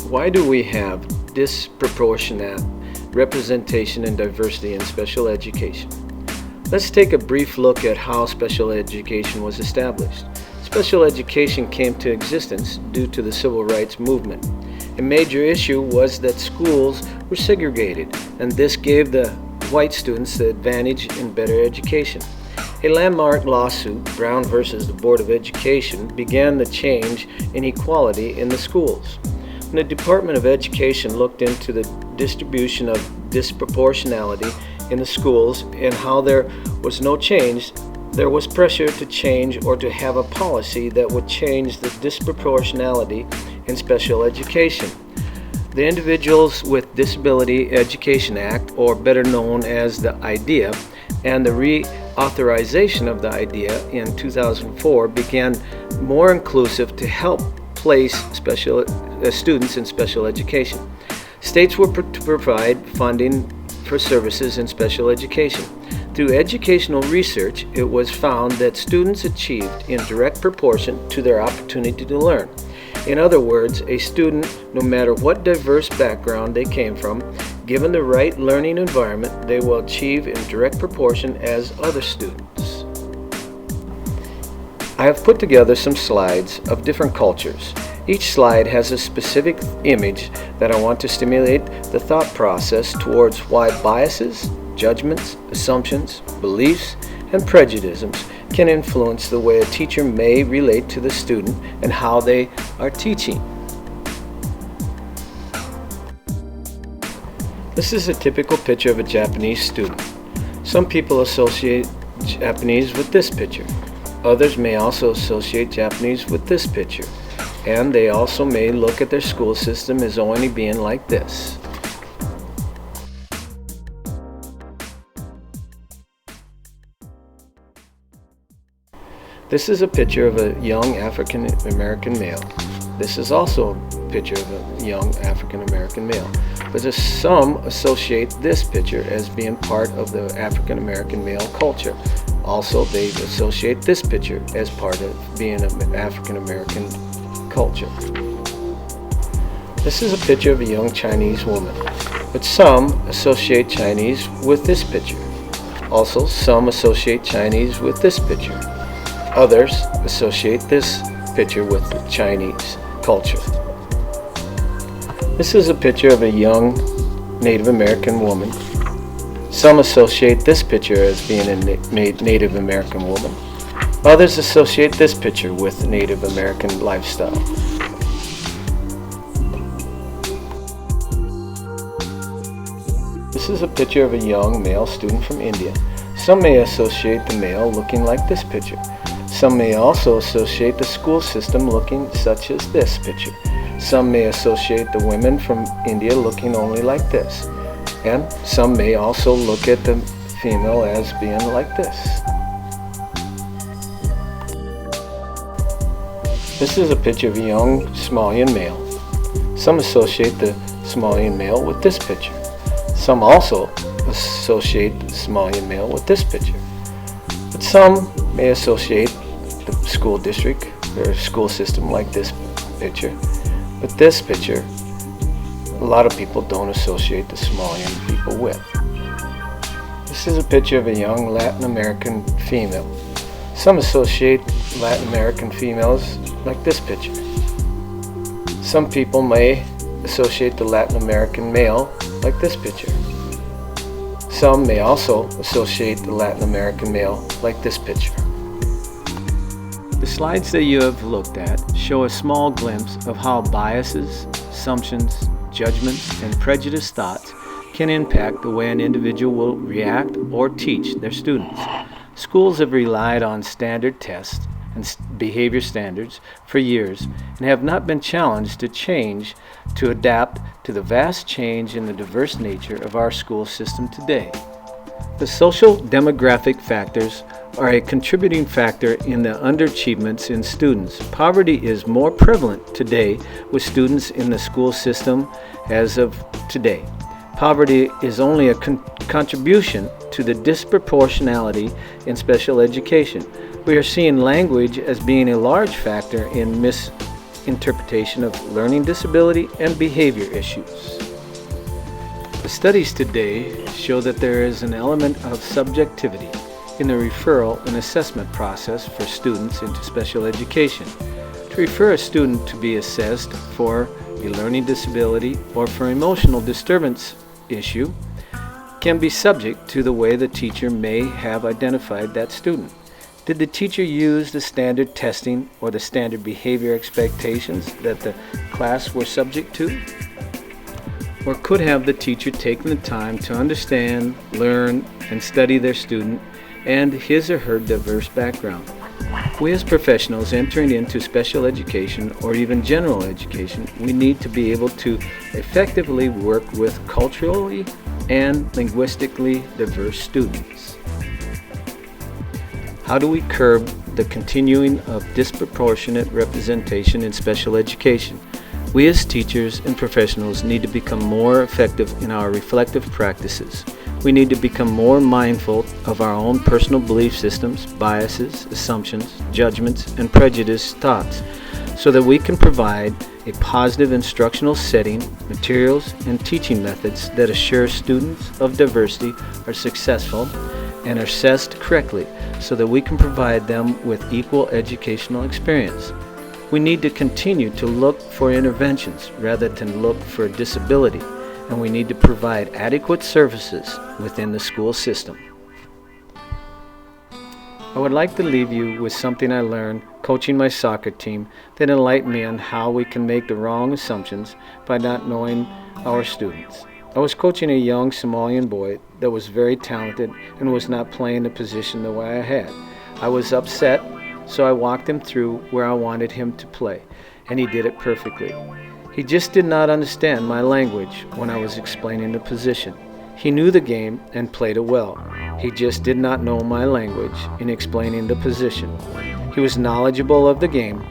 Why do we have disproportionate representation and diversity in special education? Let's take a brief look at how special education was established. Special education came to existence due to the civil rights movement. A major issue was that schools were segregated, and this gave the white students the advantage in better education. A landmark lawsuit, Brown versus the Board of Education, began the change in equality in the schools. When the Department of Education looked into the distribution of disproportionality in the schools and how there was no change, there was pressure to change or to have a policy that would change the disproportionality in special education. The Individuals with Disability Education Act, or better known as the IDEA, and the reauthorization of the IDEA in 2004 began more inclusive to help place students in special education. States were to provide funding for services in special education. Through educational research, it was found that students achieved in direct proportion to their opportunity to learn. In other words, a student, no matter what diverse background they came from, given the right learning environment, they will achieve in direct proportion as other students. I have put together some slides of different cultures. Each slide has a specific image that I want to stimulate the thought process towards why biases, judgments, assumptions, beliefs, and prejudices can influence the way a teacher may relate to the student and how they are teaching. This is a typical picture of a Japanese student. Some people associate Japanese with this picture. Others may also associate Japanese with this picture. And they also may look at their school system as only being like this. This is a picture of a young African American male. This is also a picture of a young African American male. But some associate this picture as being part of the African American male culture. Also, they associate this picture as part of being an African American culture. This is a picture of a young Chinese woman, but some associate Chinese with this picture. Also, some associate Chinese with this picture. Others associate this picture with the Chinese culture. This is a picture of a young Native American woman. Some associate this picture as being a Native American woman. Others associate this picture with Native American lifestyle. This is a picture of a young male student from India. Some may associate the male looking like this picture. Some may also associate the school system looking such as this picture. Some may associate the women from India looking only like this. And some may also look at the female as being like this. This is a picture of a young Somalian male. Some associate the Somalian male with this picture. Some also associate the Somalian male with this picture. But some may associate the school district or school system like this picture. But this picture, a lot of people don't associate the Somalian people with. This is a picture of a young Latin American female. Some associate Latin American females like this picture. Some people may associate the Latin American male like this picture. Some may also associate the Latin American male like this picture. The slides that you have looked at show a small glimpse of how biases, assumptions, judgments, and prejudiced thoughts can impact the way an individual will react or teach their students. Schools have relied on standard tests and behavior standards for years and have not been challenged to change to adapt to the vast change in the diverse nature of our school system today. The social demographic factors are a contributing factor in the underachievements in students. Poverty is more prevalent today with students in the school system as of today. Poverty is only a contribution to the disproportionality in special education. We are seeing language as being a large factor in interpretation of learning disability and behavior issues. The studies today show that there is an element of subjectivity in the referral and assessment process for students into special education. To refer a student to be assessed for a learning disability or for emotional disturbance issue can be subject to the way the teacher may have identified that student. Did the teacher use the standard testing or the standard behavior expectations that the class were subject to? Or could have the teacher taken the time to understand, learn, and study their student and his or her diverse background? We as professionals entering into special education or even general education, we need to be able to effectively work with culturally and linguistically diverse students. How do we curb the continuing of disproportionate representation in special education? We as teachers and professionals need to become more effective in our reflective practices. We need to become more mindful of our own personal belief systems, biases, assumptions, judgments, and prejudiced thoughts so that we can provide a positive instructional setting, materials, and teaching methods that assure students of diversity are successful and are assessed correctly so that we can provide them with equal educational experience. We need to continue to look for interventions rather than look for disability, and we need to provide adequate services within the school system. I would like to leave you with something I learned coaching my soccer team that enlightened me on how we can make the wrong assumptions by not knowing our students. I was coaching a young Somalian boy that was very talented and was not playing the position the way I had. I was upset, so I walked him through where I wanted him to play, and he did it perfectly. He just did not understand my language when I was explaining the position. He knew the game and played it well. He just did not know my language in explaining the position. He was knowledgeable of the game,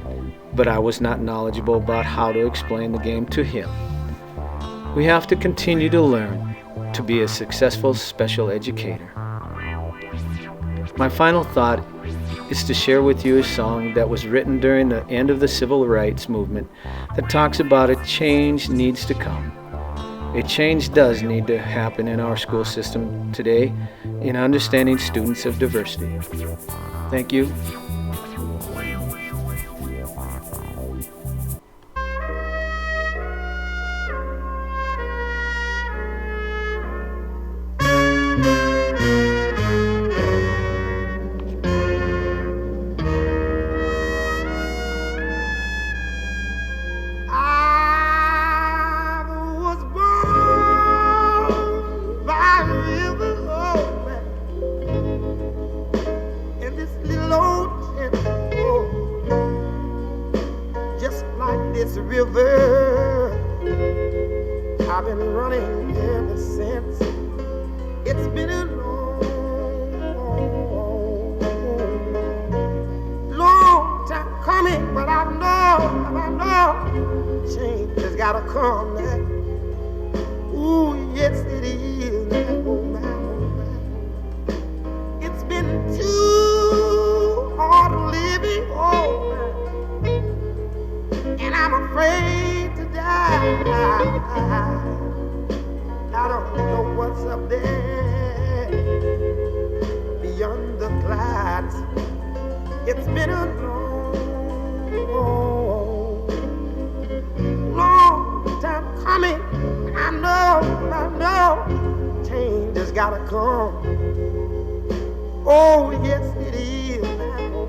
but I was not knowledgeable about how to explain the game to him. We have to continue to learn to be a successful special educator. My final thought is to share with you a song that was written during the end of the civil rights movement that talks about a change needs to come. A change does need to happen in our school system today in understanding students of diversity. Thank you. This river, I've been running ever since. It's been a long time coming, but I know change has gotta come now. Ooh, yes it is now, oh man. It's been too hard living, oh man. And I'm afraid to die. I don't know what's up there beyond the clouds. It's been a long time coming. I know, change has gotta come. Oh, yes it is now,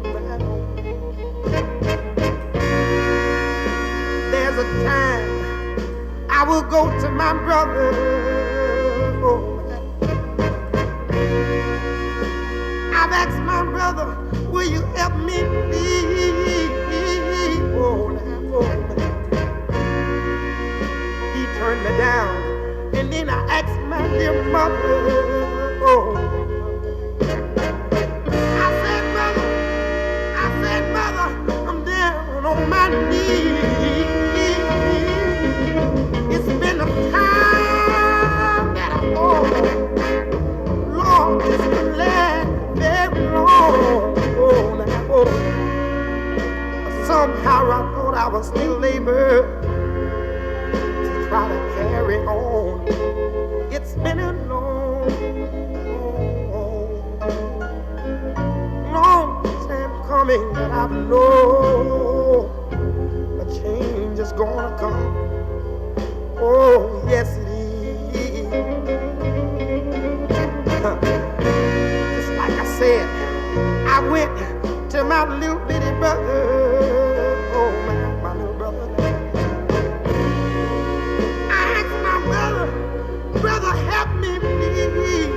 There's a time I will go to my brother. Oh, I've asked my brother, will you help me please? Oh, he turned me down, and then I asked my dear mother. Oh, I said, mother, I'm down on my knees. It's been a time that I thought, Lord, it's been last very long. Somehow I thought I I was still able to try to carry on. It's been a long, long time coming, but I know a change is gonna come. Oh, yes it is. Just like I said, I went to my little bitty brother. Oh, my little brother. I asked my brother, brother, help me, please.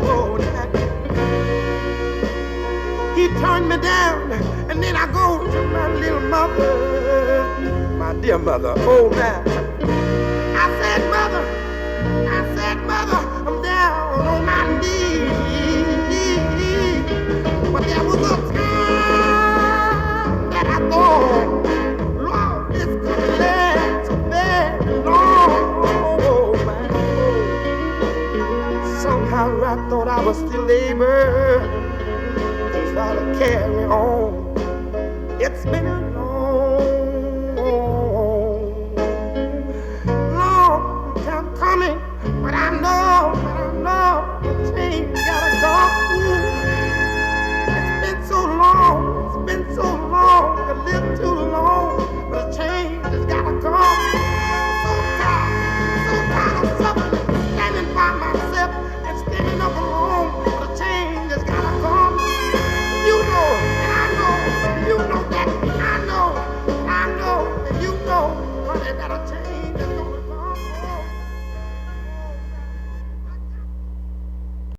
Oh, that. He turned me down, and then I go to my little mother, my dear mother. Oh, man. I said, mother, I'm down on my knees. But there was a time that I thought, Lord, this could last very long. Oh, man. Somehow I thought I was still able to try to carry on. It's been a